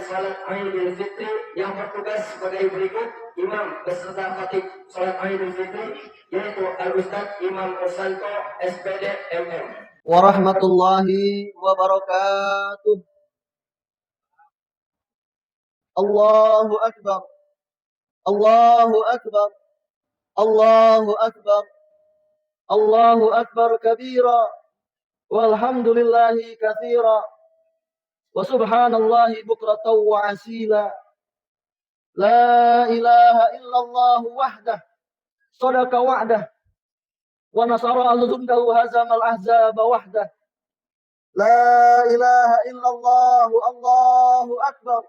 salat Idul Fitri yang bertugas sebagai berikut: imam beserta khatib salat Idul Fitri yaitu Al-Ustaz Imam Ursanto SPD MM. Warahmatullahi wabarakatuh. Allahu Akbar. Allahu Akbar. Allahu Akbar. Allahu Akbar kabira. Walhamdulillahi katsira. Wa subhanallahi bukratan wa asila. La ilaha illallah wahdah. Sadaqa wa'dah. Wa nasara al-jundahu hazamal ahzaba wahdah. La ilaha illallah. Allahu Akbar.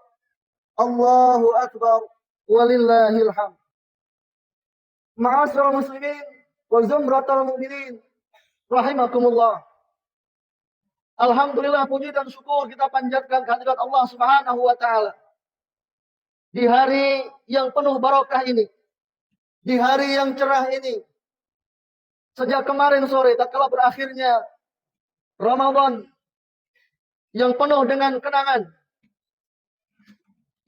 Allahu Akbar. Walillahil hamd. Ma'asyiral muslimin wa zumratal mu'minin rahimakumullah. Alhamdulillah, puji dan syukur kita panjatkan kehadirat Allah Subhanahu wa taala. Di hari yang penuh barokah ini, di hari yang cerah ini, sejak kemarin sore tatkala berakhirnya Ramadan yang penuh dengan kenangan,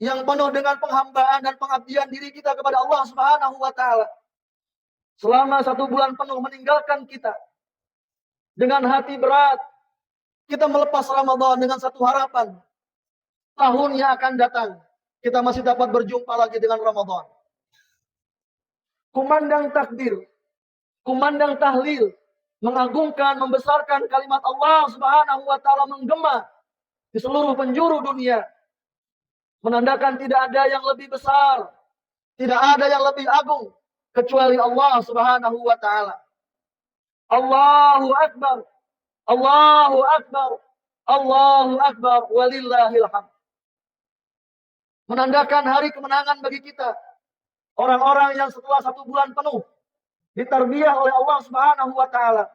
yang penuh dengan penghambaan dan pengabdian diri kita kepada Allah Subhanahu wa taala. Selama 1 bulan penuh meninggalkan kita dengan hati berat, kita melepas Ramadan dengan satu harapan. Tahun yang akan datang, kita masih dapat berjumpa lagi dengan Ramadan. Kumandang takbir, kumandang tahlil, mengagungkan, membesarkan kalimat Allah Subhanahu wa taala menggema di seluruh penjuru dunia. Menandakan tidak ada yang lebih besar, tidak ada yang lebih agung kecuali Allah Subhanahu wa taala. Allahu Akbar. Allahu Akbar. Allahu Akbar. Walillahil hamd. Menandakan hari kemenangan bagi kita. Orang-orang yang setelah 1 bulan penuh ditarbiyah oleh Allah Subhanahu wa taala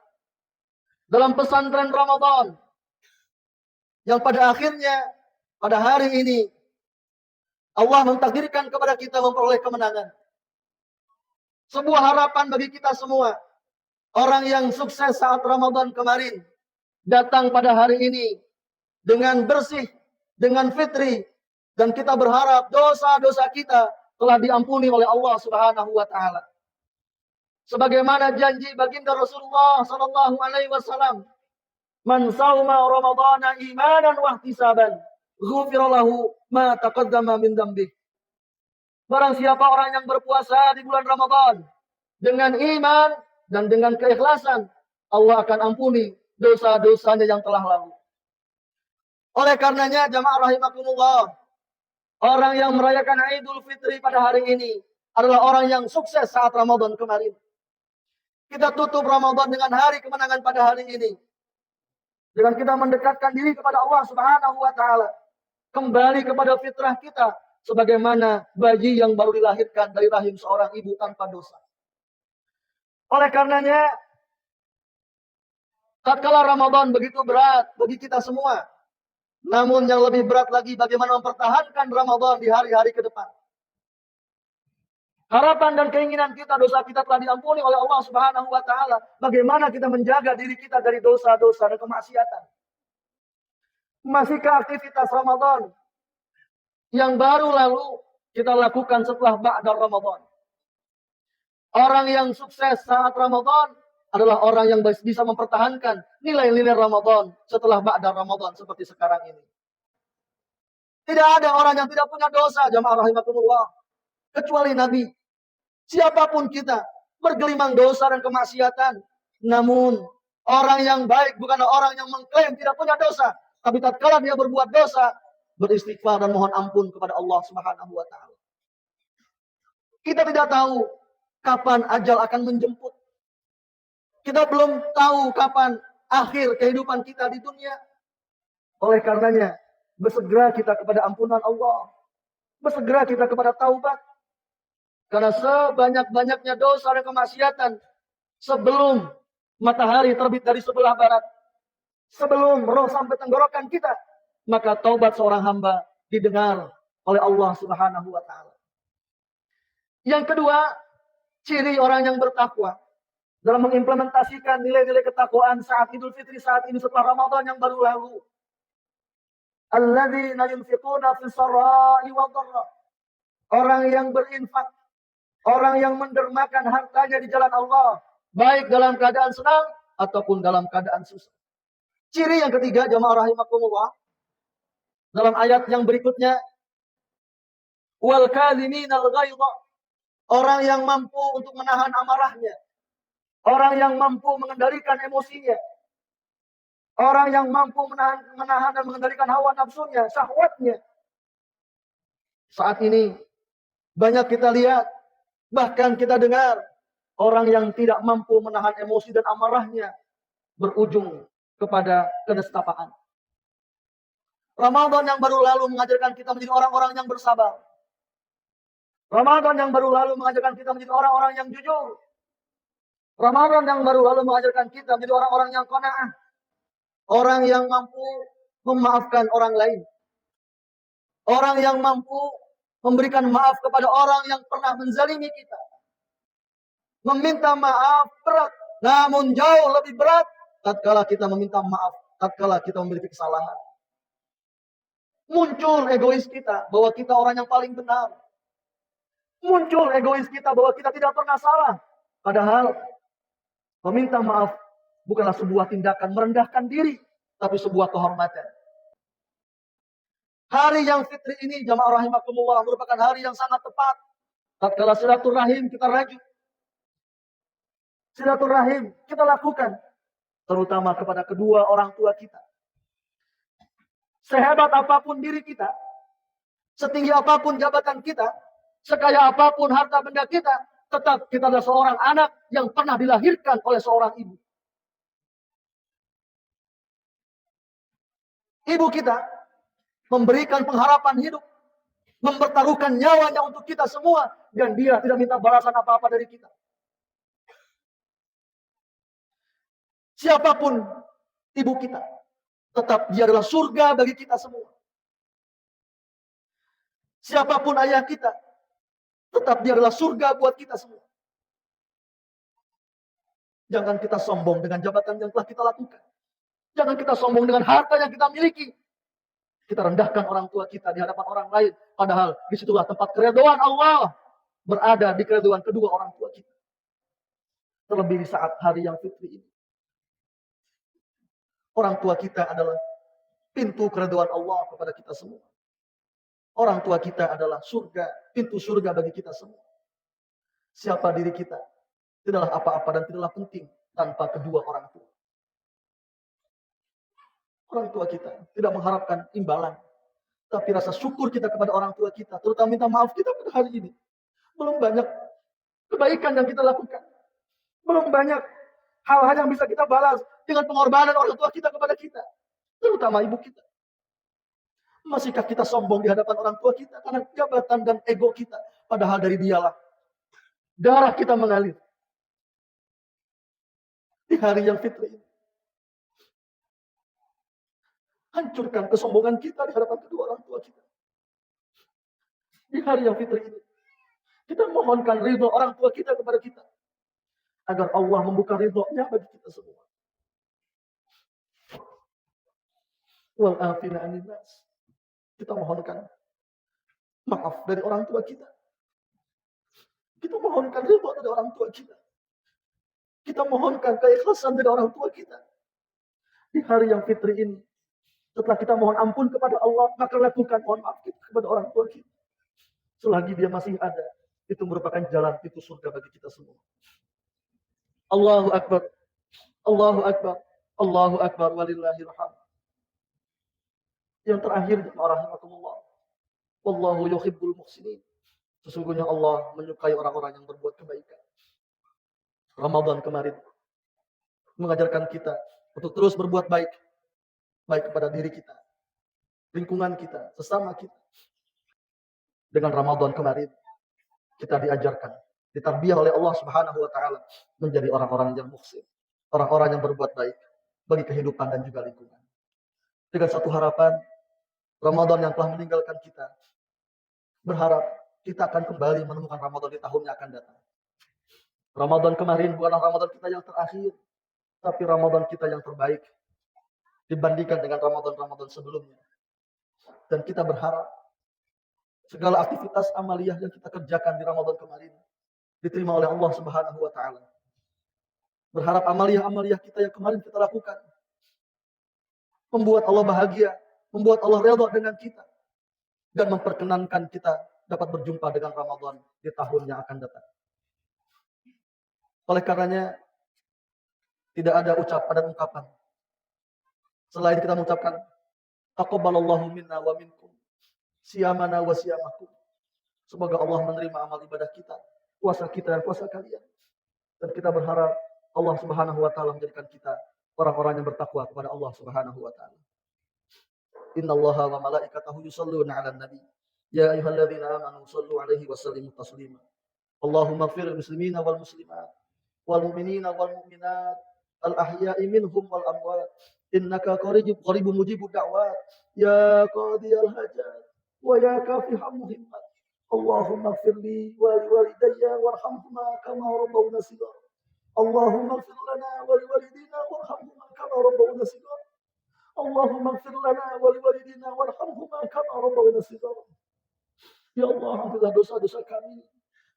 dalam pesantren Ramadan, yang pada akhirnya pada hari ini Allah mentakdirkan kepada kita memperoleh kemenangan. Sebuah harapan bagi kita semua. Orang yang sukses saat Ramadan kemarin datang pada hari ini dengan bersih, dengan fitri, dan kita berharap dosa-dosa kita telah diampuni oleh Allah Subhanahu wa taala. Sebagaimana janji baginda Rasulullah sallallahu alaihi wasallam, "Man shauma Ramadhana imanan wa ihtisaban, ghufira lahu ma taqaddama min dzambi." Barang siapa orang yang berpuasa di bulan Ramadan dengan iman dan dengan keikhlasan, Allah akan ampuni dosa-dosanya yang telah lalu. Oleh karenanya, jamaah rahimakumullah, orang yang merayakan Idul Fitri pada hari ini adalah orang yang sukses saat Ramadan kemarin. Kita tutup Ramadan dengan hari kemenangan pada hari ini, dengan kita mendekatkan diri kepada Allah Subhanahu wa taala, kembali kepada fitrah kita sebagaimana bayi yang baru dilahirkan dari rahim seorang ibu tanpa dosa. Oleh karenanya, tatkala Ramadan begitu berat bagi kita semua, namun yang lebih berat lagi bagaimana mempertahankan Ramadan di hari-hari ke depan. Harapan dan keinginan kita, dosa kita telah diampuni oleh Allah Subhanahu wa taala. Bagaimana kita menjaga diri kita dari dosa-dosa dan kemaksiatan? Masihkah aktivitas Ramadan yang baru lalu kita lakukan setelah ba'da Ramadan? Orang yang sukses saat Ramadan adalah orang yang bisa mempertahankan nilai-nilai Ramadan setelah ba'da Ramadan seperti sekarang ini. Tidak ada orang yang tidak punya dosa, jamaah rahimakumullah, kecuali Nabi. Siapapun kita bergelimang dosa dan kemaksiatan, namun orang yang baik bukanlah orang yang mengklaim tidak punya dosa, tapi tatkala dia berbuat dosa, beristighfar dan mohon ampun kepada Allah Subhanahu wa taala. Kita tidak tahu kapan ajal akan menjemput. Kita belum tahu kapan akhir kehidupan kita di dunia. Oleh karenanya, bersegera kita kepada ampunan Allah. Bersegera kita kepada taubat. Karena sebanyak-banyaknya dosa dan kemaksiatan sebelum matahari terbit dari sebelah barat, sebelum roh sampai tenggorokan kita, maka taubat seorang hamba didengar oleh Allah Subhanahu wa taala. Yang kedua, ciri orang yang bertakwa dalam mengimplementasikan nilai-nilai ketakwaan saat Idul Fitri saat ini setelah Ramadan yang baru lalu. Alladzina yunfiquna fis sarai wad dharra. Orang yang berinfak, orang yang mendermakan hartanya di jalan Allah, baik dalam keadaan senang ataupun dalam keadaan susah. Ciri yang ketiga, jamaah rahimakumullah, dalam ayat yang berikutnya, wal kadhiminal ghaidha, orang yang mampu untuk menahan amarahnya, orang yang mampu mengendalikan emosinya, orang yang mampu menahan dan mengendalikan hawa nafsunya, syahwatnya. Saat ini banyak kita lihat, bahkan kita dengar, orang yang tidak mampu menahan emosi dan amarahnya berujung kepada kedustapaan. Ramadan yang baru lalu mengajarkan kita menjadi orang-orang yang bersabar. Ramadan yang baru lalu mengajarkan kita menjadi orang-orang yang jujur. Ramadan yang baru lalu mengajarkan kita menjadi orang-orang yang qanaah. Orang yang mampu memaafkan orang lain. Orang yang mampu memberikan maaf kepada orang yang pernah menzalimi kita. Meminta maaf berat, namun jauh lebih berat tatkala kita meminta maaf, tatkala kita memiliki kesalahan. Muncul egois kita bahwa kita orang yang paling benar. Muncul egois kita bahwa kita tidak pernah salah. Padahal meminta maaf bukanlah sebuah tindakan merendahkan diri, tapi sebuah kehormatan. Hari yang fitri ini, jamaah rahimakumullah, merupakan hari yang sangat tepat. Tatkala silaturahim kita rajut. Silaturahim kita lakukan, terutama kepada kedua orang tua kita. Sehebat apapun diri kita, setinggi apapun jabatan kita, sekaya apapun harta benda kita, tetap kita adalah seorang anak yang pernah dilahirkan oleh seorang ibu. Ibu kita memberikan pengharapan hidup, mempertaruhkan nyawanya untuk kita semua, dan dia tidak minta balasan apa-apa dari kita. Siapapun ibu kita, tetap dia adalah surga bagi kita semua. Siapapun ayah kita, tetap dia adalah surga buat kita semua. Jangan kita sombong dengan jabatan yang telah kita lakukan. Jangan kita sombong dengan harta yang kita miliki. Kita rendahkan orang tua kita di hadapan orang lain. Padahal disitulah tempat keridhaan Allah berada, di keridhaan kedua orang tua kita. Terlebih di saat hari yang fitri ini. Orang tua kita adalah pintu keridhaan Allah kepada kita semua. Orang tua kita adalah surga, pintu surga bagi kita semua. Siapa diri kita tidaklah apa-apa dan tidaklah penting tanpa kedua orang tua. Orang tua kita tidak mengharapkan imbalan, tapi rasa syukur kita kepada orang tua kita, terutama minta maaf kita pada hari ini. Belum banyak kebaikan yang kita lakukan. Belum banyak hal-hal yang bisa kita balas dengan pengorbanan orang tua kita kepada kita, terutama ibu kita. Masihkah kita sombong di hadapan orang tua kita karena jabatan dan ego kita, padahal dari dialah darah kita mengalir di hari yang fitri ini. Hancurkan kesombongan kita di hadapan kedua orang tua kita. Di hari yang fitri ini, kita mohonkan ridho orang tua kita kepada kita, agar Allah membuka ridhonya bagi kita semua. Wal afina anin nas. Kita mohonkan maaf dari orang tua kita. Kita mohonkan ridho dari orang tua kita. Kita mohonkan keikhlasan dari orang tua kita. Di hari yang fitri ini, setelah kita mohon ampun kepada Allah, maka lakukan mohon maaf kita kepada orang tua kita. Selagi dia masih ada, itu merupakan jalan pintu surga bagi kita semua. Allahu Akbar. Allahu Akbar. Allahu Akbar walillahil hamd. Yang terakhir, rahimakumullah, wallahu yuhibbul muhsinin. Sesungguhnya Allah menyukai orang-orang yang berbuat kebaikan. Ramadan kemarin mengajarkan kita untuk terus berbuat baik, baik kepada diri kita, lingkungan kita, sesama kita. Dengan Ramadan kemarin kita diajarkan, ditarbiyah oleh Allah Subhanahu wa taala menjadi orang-orang yang muhsin, orang-orang yang berbuat baik bagi kehidupan dan juga lingkungan. Dengan satu harapan, Ramadan yang telah meninggalkan kita, berharap kita akan kembali menemukan Ramadan di tahun yang akan datang. Ramadan kemarin bukanlah Ramadan kita yang terakhir, tapi Ramadan kita yang terbaik dibandingkan dengan Ramadan-Ramadan sebelumnya. Dan kita berharap segala aktivitas amaliyah yang kita kerjakan di Ramadan kemarin diterima oleh Allah Subhanahu wa taala. Berharap amaliyah-amaliyah kita yang kemarin kita lakukan membuat Allah bahagia, membuat Allah redha dengan kita, dan memperkenankan kita dapat berjumpa dengan Ramadan di tahun yang akan datang. Oleh karenanya, tidak ada ucapan dan ungkapan selain kita mengucapkan taqabbalallahu minna wa minkum siyamana wa siyamakum. Semoga Allah menerima amal ibadah kita, puasa kita dan puasa kalian. Dan kita berharap Allah Subhanahu wa taala menjadikan kita orang-orang yang bertakwa kepada Allah Subhanahu wa taala. Innallaha wa malaikatahu yusholluna 'alan nabi. Ya ayyuhalladzina amanu shallu 'alaihi wa sallimu taslima. Allahumma ighfir lil muslimina wal muslimat wal mu'minina wal mu'minat al ahya'i minhum wal amwat. Innaka qaribun mujibud da'wat. Ya qadiyal hajat wa ya kafihal muhimmat. Allahumma ighfir li wa liwalidayya warhamhuma kama rabbawna shighara. Allahumma ighfir lana wa liwalidina warhamhuma kama rabbawna shighara. Allahumma ighfir lana wa liwalidina warhamhuma kama rabbawna shighara. Ya Allah, ampunilah dosa-dosa kami,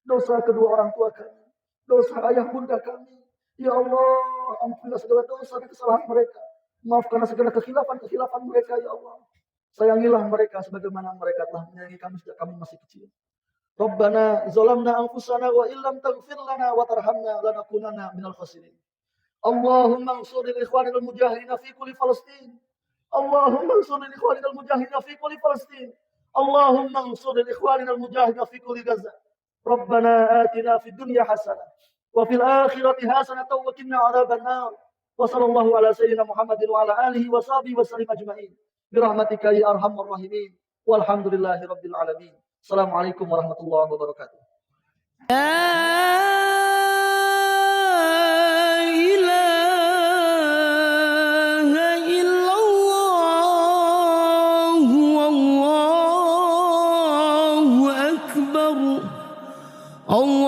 dosa kedua orang tua kami, dosa ayah bunda kami. Ya Allah, ampunilah segala dosa dan kesalahan mereka. Maafkanlah segala kekhilafan mereka, ya Allah. Sayangilah mereka sebagaimana mereka telah menyayangi kami sejak kami masih kecil. Rabbana zalamna anfusana wa illam taghfir lana wa tarhamna lanakunanna minal khasirin. Allahumma ansur lil ikhwanil mujahidin fi kulli Palestin. Allahumma ansur lil ikhwanil mujahidin fi kulli Palestin. Allahumma ansur lil ikhwanil mujahidin fi kulli Gaza. Rabbana atina fid dunya hasanah wa fil akhirati hasanah wa qina adzaban nar. Wa sallallahu ala sayyidina Muhammadin wa ala alihi wa sahbihi wa sallim ajma'in. Birahmatika ya arhamar rahimin. Walhamdulillahi rabbil alamin. Assalamualaikum warahmatullahi wabarakatuh. Allah